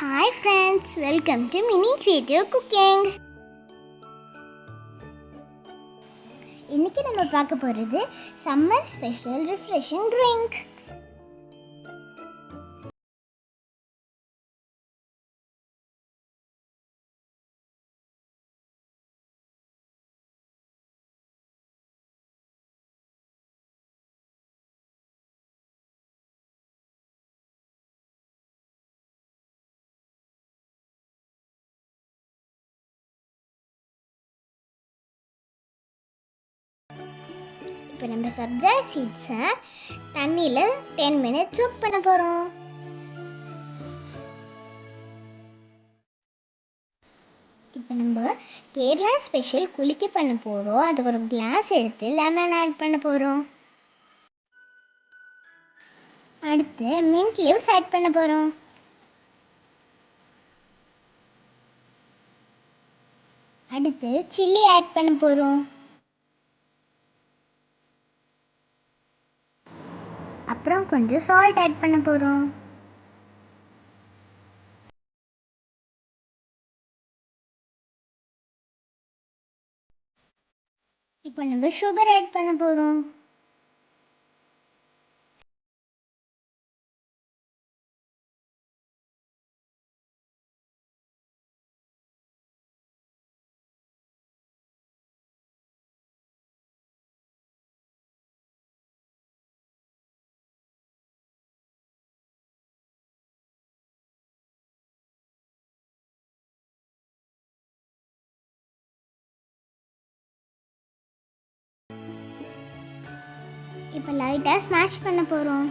Hi friends, welcome to Mini Creative Cooking. இன்னைக்கு நம்ம பார்க்க போறது சம்மர் ஸ்பெஷல் ரிஃப்ரெஷிங் ட்ரிங்க். இப்போ நம்ம சப்ஜா சீட்ஸை தண்ணியில் 10 minutes soak பண்ண போகிறோம். இப்போ நம்ம கேரளா ஸ்பெஷல் குலுக்கி பண்ண போகிறோம். அது ஒரு கிளாஸ் எடுத்து லெமன் ஆட் பண்ண போகிறோம். அடுத்து மின்ட் லீவ்ஸ் ஆட் பண்ண போகிறோம். அடுத்து சில்லி ஆட் பண்ண போகிறோம். அப்புறம் கொஞ்சம் சால்ட் ஆட் பண்ண போகிறோம். இப்போ நம்ம சுகர் ஆட் பண்ண போகிறோம். இப்போ லைட்டாக ஸ்மாஷ் பண்ண போகிறோம்.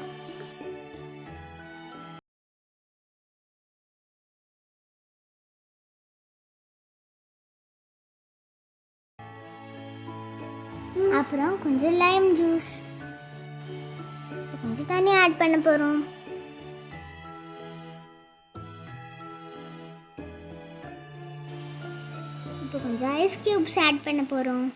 அப்புறம் கொஞ்சம் லைம் ஜூஸ், கொஞ்சம் தண்ணி ஆட் பண்ண போகிறோம். இப்போ கொஞ்சம் ஐஸ் கியூப்ஸ் ஆட் பண்ண போகிறோம்.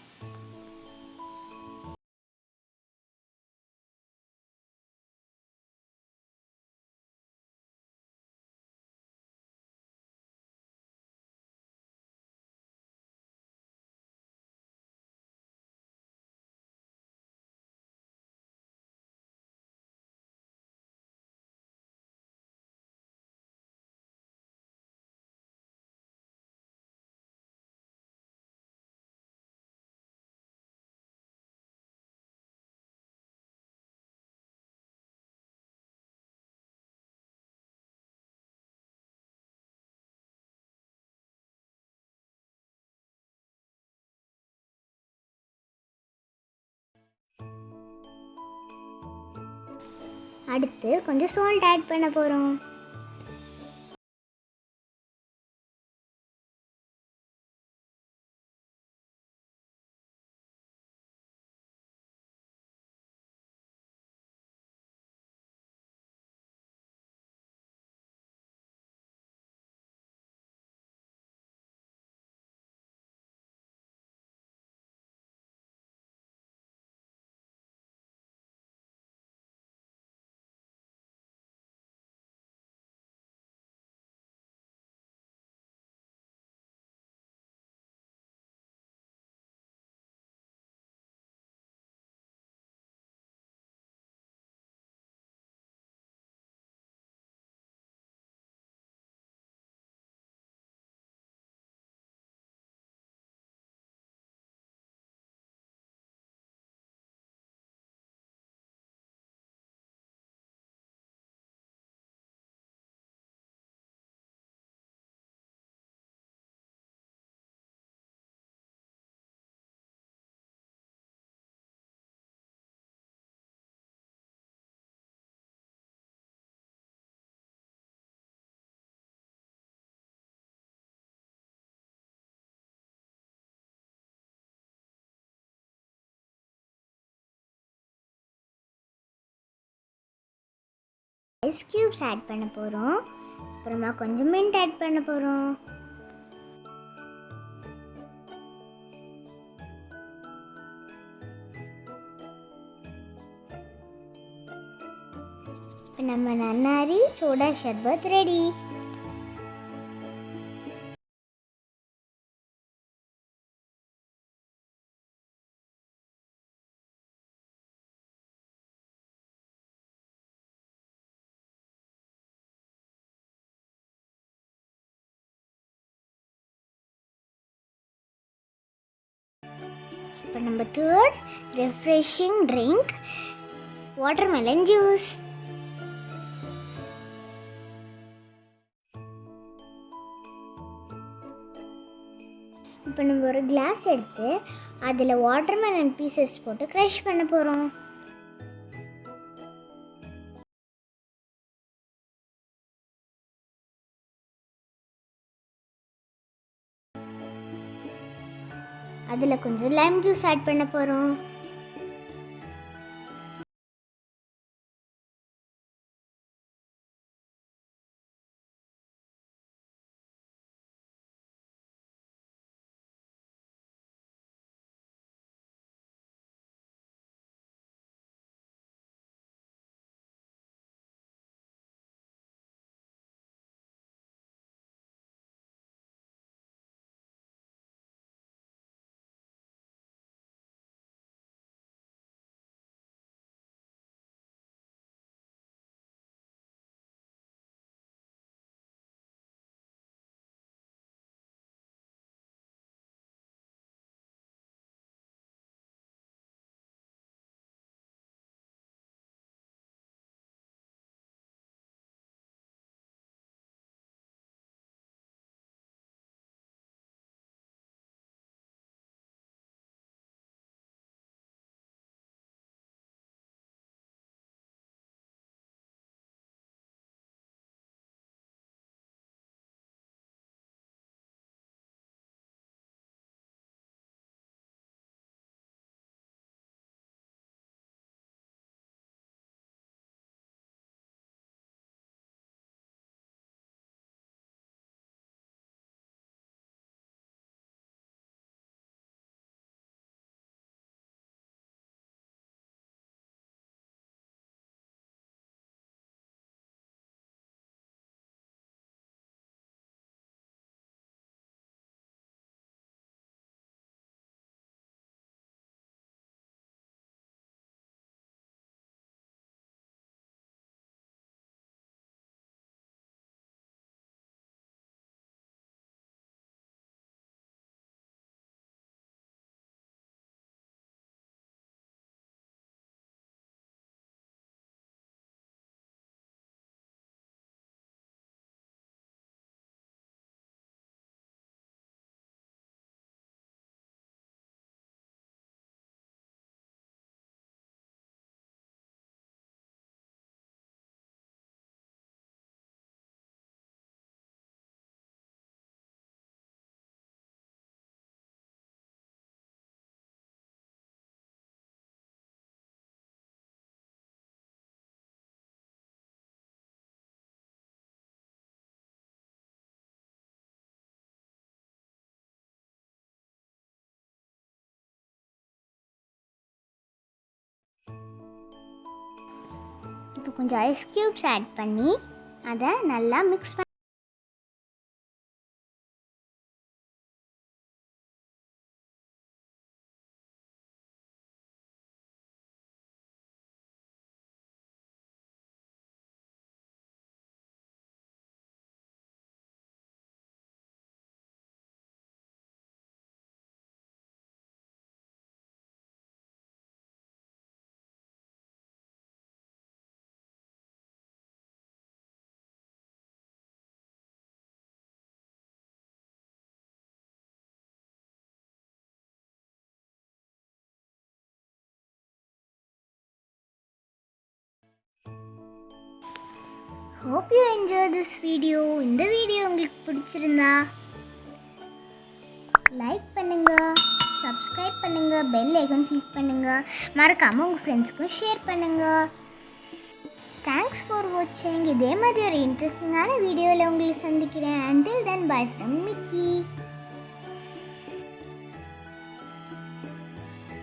அடுத்து கொஞ்சம் சால்ட் ஆட் பண்ண போகிறோம். ஐஸ் கியூப்ஸ் ஆட் பண்ண போகிறோம். அப்புறமா கொஞ்சம் மின்ட் ஆட் பண்ண போகிறோம். இப்போ நம்ம நன்னாரி சோடா ஷர்பத் ரெடி. நம்ம third refreshing drink watermelon juice. இப்போ நம்ம ஒரு கிளாஸ் எடுத்து அதில் வாட்டர்மெலன் பீசஸ் போட்டு க்ரஷ் பண்ண போகிறோம். அதில் கொஞ்சம் லைம் ஜூஸ் ஆட் பண்ண போகிறோம். இப்போ கொஞ்சம் ஐஸ் க்யூப்ஸ் ஆட் பண்ணி அதை நல்லா மிக்ஸ் பண்ணி hope you enjoy this video. இந்த வீடியோ உங்களுக்கு பிடிச்சிருந்தா லைக் பண்ணுங்க, சப்ஸ்கிரைப் பண்ணுங்க, பெல் ஐகான் கிளிக் பண்ணுங்க, மறக்காம உங்க ஃப்ரெண்ட்ஸ்க்கும் ஷேர் பண்ணுங்க. தேங்க்ஸ் ஃபார் வாட்சிங். இதே மாதிரி ஒரு இன்ட்ரெஸ்டிங்கான வீடியோவில் உங்களை சந்திக்கிறேன். until then bye from Mickey.